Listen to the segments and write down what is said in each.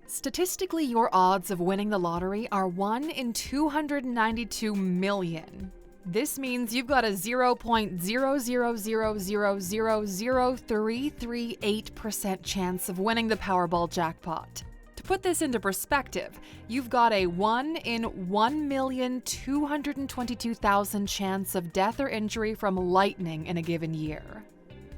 Statistically, your odds of winning the lottery are 1 in 292 million. This means you've got a 0.000000338% chance of winning the Powerball jackpot. To put this into perspective, you've got a 1 in 1,222,000 chance of death or injury from lightning in a given year.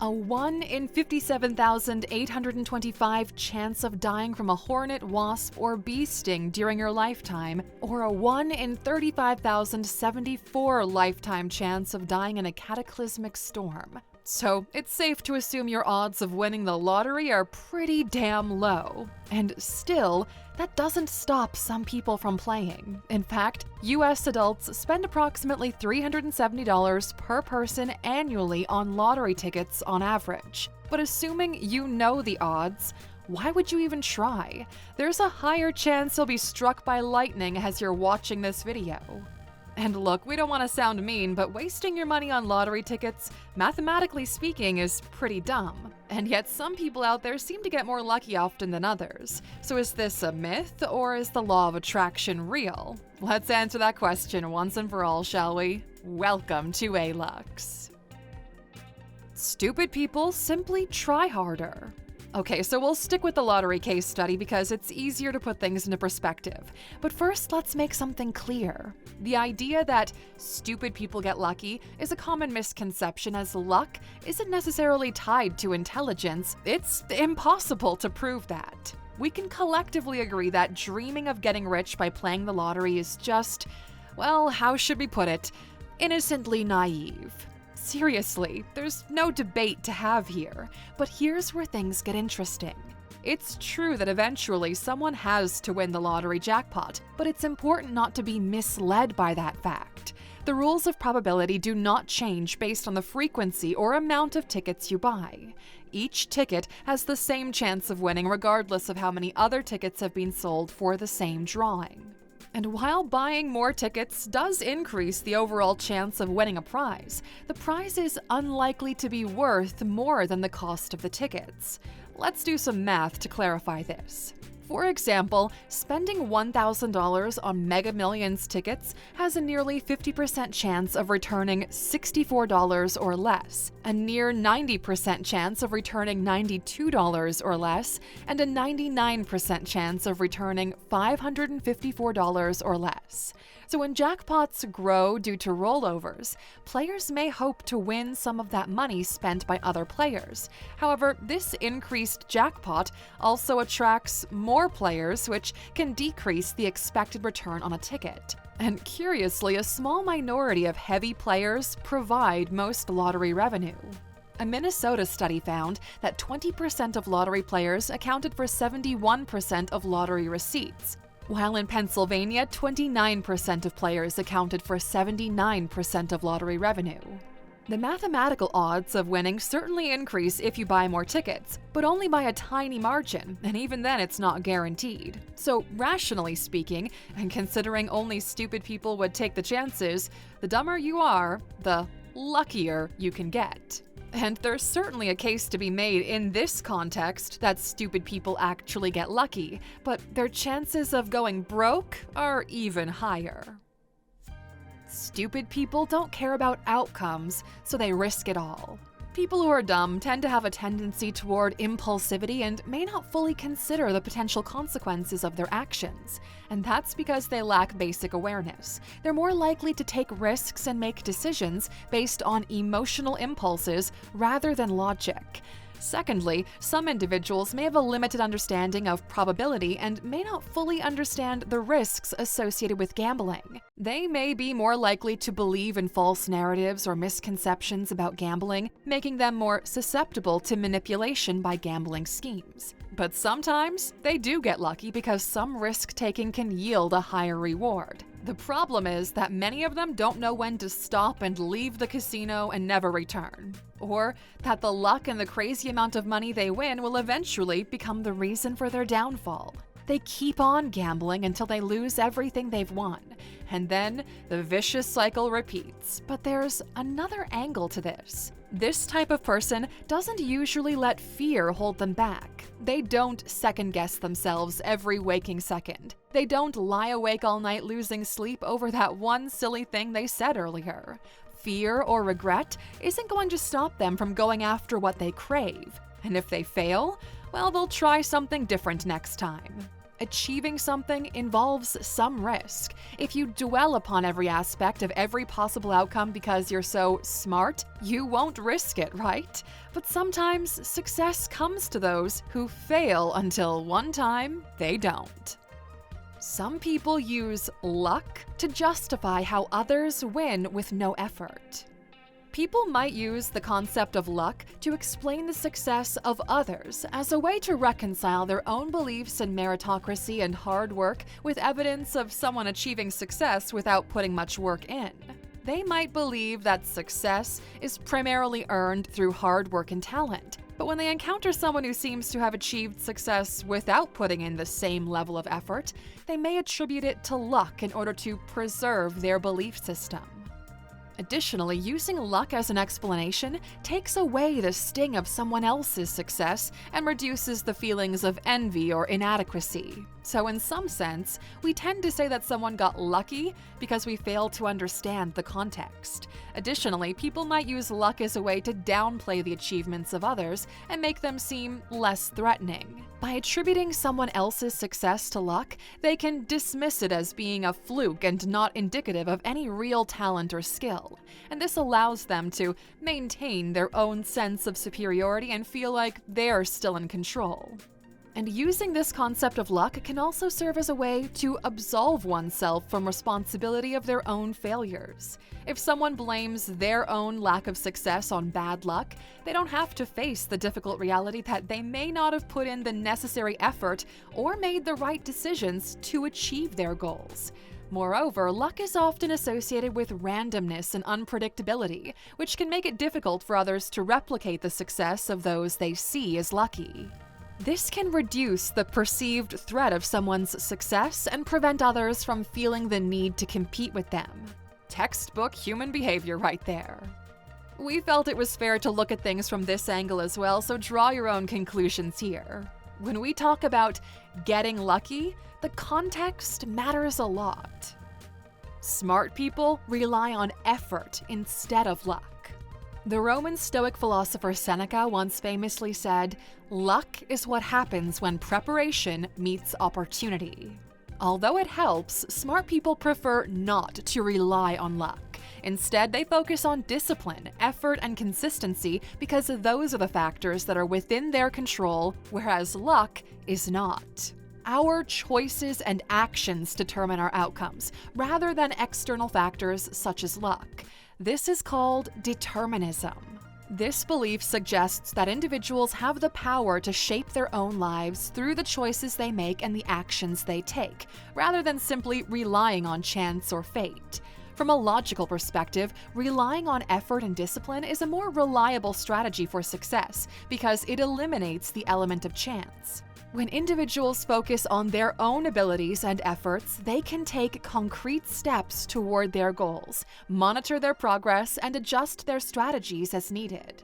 A 1 in 57,825 chance of dying from a hornet, wasp, or bee sting during your lifetime, or a 1 in 35,074 lifetime chance of dying in a cataclysmic storm. So it's safe to assume your odds of winning the lottery are pretty damn low. And still, that doesn't stop some people from playing. In fact, US adults spend approximately $370 per person annually on lottery tickets on average. But assuming you know the odds, why would you even try? There's a higher chance you'll be struck by lightning as you're watching this video. And look, we don't want to sound mean, but wasting your money on lottery tickets, mathematically speaking, is pretty dumb. And yet some people out there seem to get more lucky often than others. So is this a myth, or is the law of attraction real? Let's answer that question once and for all, shall we? Welcome to A-Lux. Stupid people simply try harder. Okay, so we'll stick with the lottery case study because it's easier to put things into perspective. But first, let's make something clear. The idea that stupid people get lucky is a common misconception, as luck isn't necessarily tied to intelligence. It's impossible to prove that. We can collectively agree that dreaming of getting rich by playing the lottery is just, well, how should we put it? Innocently naive. Seriously, there's no debate to have here, but here's where things get interesting. It's true that eventually someone has to win the lottery jackpot, but it's important not to be misled by that fact. The rules of probability do not change based on the frequency or amount of tickets you buy. Each ticket has the same chance of winning regardless of how many other tickets have been sold for the same drawing. And while buying more tickets does increase the overall chance of winning a prize, the prize is unlikely to be worth more than the cost of the tickets. Let's do some math to clarify this. For example, spending $1,000 on Mega Millions tickets has a nearly 50% chance of returning $64 or less, a near 90% chance of returning $92 or less, and a 99% chance of returning $554 or less. So when jackpots grow due to rollovers, players may hope to win some of that money spent by other players. However, this increased jackpot also attracts more players, which can decrease the expected return on a ticket. And curiously, a small minority of heavy players provide most lottery revenue. A Minnesota study found that 20% of lottery players accounted for 71% of lottery receipts, while in Pennsylvania, 29% of players accounted for 79% of lottery revenue. The mathematical odds of winning certainly increase if you buy more tickets, but only by a tiny margin, and even then it's not guaranteed. So, rationally speaking, and considering only stupid people would take the chances, the dumber you are, the luckier you can get. And there's certainly a case to be made in this context that stupid people actually get lucky, but their chances of going broke are even higher. Stupid people don't care about outcomes, so they risk it all. People who are dumb tend to have a tendency toward impulsivity and may not fully consider the potential consequences of their actions. And that's because they lack basic awareness. They're more likely to take risks and make decisions based on emotional impulses rather than logic. Secondly, some individuals may have a limited understanding of probability and may not fully understand the risks associated with gambling. They may be more likely to believe in false narratives or misconceptions about gambling, making them more susceptible to manipulation by gambling schemes. But sometimes they do get lucky because some risk-taking can yield a higher reward. The problem is that many of them don't know when to stop and leave the casino and never return. Or that the luck and the crazy amount of money they win will eventually become the reason for their downfall. They keep on gambling until they lose everything they've won, and then the vicious cycle repeats. But there's another angle to this. This type of person doesn't usually let fear hold them back. They don't second-guess themselves every waking second. They don't lie awake all night losing sleep over that one silly thing they said earlier. Fear or regret isn't going to stop them from going after what they crave. And if they fail, well, they'll try something different next time. Achieving something involves some risk. If you dwell upon every aspect of every possible outcome because you're so smart, you won't risk it, right? But sometimes success comes to those who fail until one time they don't. Some people use luck to justify how others win with no effort. People might use the concept of luck to explain the success of others as a way to reconcile their own beliefs in meritocracy and hard work with evidence of someone achieving success without putting much work in. They might believe that success is primarily earned through hard work and talent, but when they encounter someone who seems to have achieved success without putting in the same level of effort, they may attribute it to luck in order to preserve their belief system. Additionally, using luck as an explanation takes away the sting of someone else's success and reduces the feelings of envy or inadequacy. So in some sense, we tend to say that someone got lucky because we fail to understand the context. Additionally, people might use luck as a way to downplay the achievements of others and make them seem less threatening. By attributing someone else's success to luck, they can dismiss it as being a fluke and not indicative of any real talent or skill. And this allows them to maintain their own sense of superiority and feel like they're still in control. And using this concept of luck can also serve as a way to absolve oneself from responsibility of their own failures. If someone blames their own lack of success on bad luck, they don't have to face the difficult reality that they may not have put in the necessary effort or made the right decisions to achieve their goals. Moreover, luck is often associated with randomness and unpredictability, which can make it difficult for others to replicate the success of those they see as lucky. This can reduce the perceived threat of someone's success and prevent others from feeling the need to compete with them. Textbook human behavior right there. We felt it was fair to look at things from this angle as well, so draw your own conclusions here. When we talk about getting lucky, the context matters a lot. Smart people rely on effort instead of luck. The Roman Stoic philosopher Seneca once famously said, "Luck is what happens when preparation meets opportunity." Although it helps, smart people prefer not to rely on luck. Instead, they focus on discipline, effort, and consistency because those are the factors that are within their control, whereas luck is not. Our choices and actions determine our outcomes, rather than external factors such as luck. This is called determinism. This belief suggests that individuals have the power to shape their own lives through the choices they make and the actions they take, rather than simply relying on chance or fate. From a logical perspective, relying on effort and discipline is a more reliable strategy for success because it eliminates the element of chance. When individuals focus on their own abilities and efforts, they can take concrete steps toward their goals, monitor their progress, and adjust their strategies as needed.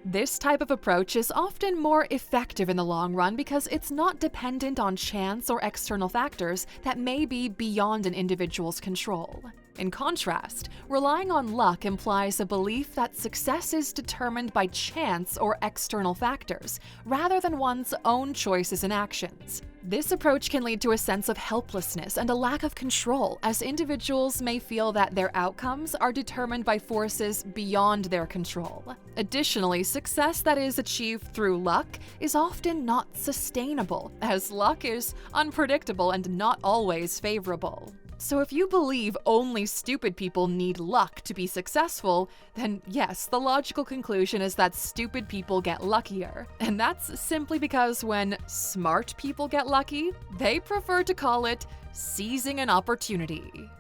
This type of approach is often more effective in the long run because it's not dependent on chance or external factors that may be beyond an individual's control. In contrast, relying on luck implies a belief that success is determined by chance or external factors, rather than one's own choices and actions. This approach can lead to a sense of helplessness and a lack of control, as individuals may feel that their outcomes are determined by forces beyond their control. Additionally, success that is achieved through luck is often not sustainable, as luck is unpredictable and not always favorable. So if you believe only stupid people need luck to be successful, then yes, the logical conclusion is that stupid people get luckier. And that's simply because when smart people get lucky, they prefer to call it seizing an opportunity.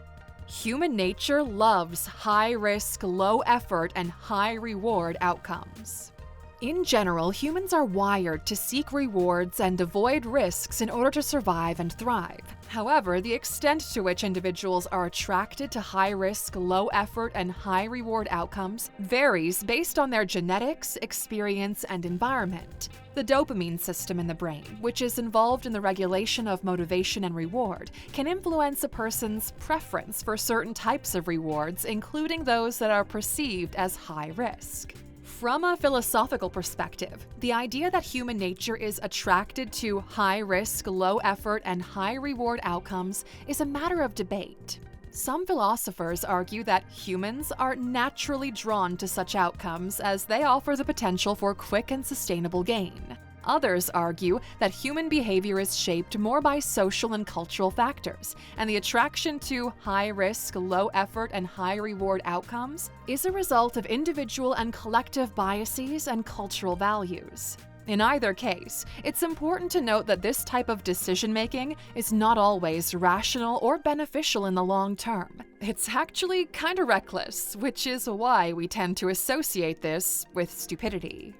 Human nature loves high-risk, low-effort, and high-reward outcomes. In general, humans are wired to seek rewards and avoid risks in order to survive and thrive. However, the extent to which individuals are attracted to high-risk, low-effort, and high-reward outcomes varies based on their genetics, experience, and environment. The dopamine system in the brain, which is involved in the regulation of motivation and reward, can influence a person's preference for certain types of rewards, including those that are perceived as high risk. From a philosophical perspective, the idea that human nature is attracted to high-risk, low-effort, and high-reward outcomes is a matter of debate. Some philosophers argue that humans are naturally drawn to such outcomes as they offer the potential for quick and sustainable gain. Others argue that human behavior is shaped more by social and cultural factors, and the attraction to high-risk, low-effort, and high-reward outcomes is a result of individual and collective biases and cultural values. In either case, it's important to note that this type of decision-making is not always rational or beneficial in the long term. It's actually kind of reckless, which is why we tend to associate this with stupidity.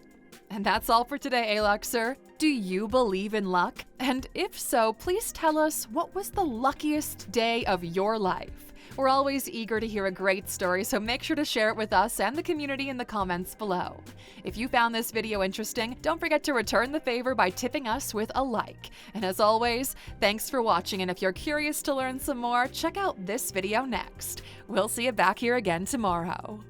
And that's all for today, Aluxer. Do you believe in luck? And if so, please tell us, what was the luckiest day of your life? We're always eager to hear a great story, so make sure to share it with us and the community in the comments below. If you found this video interesting, don't forget to return the favor by tipping us with a like. And as always, thanks for watching, and if you're curious to learn some more, check out this video next. We'll see you back here again tomorrow.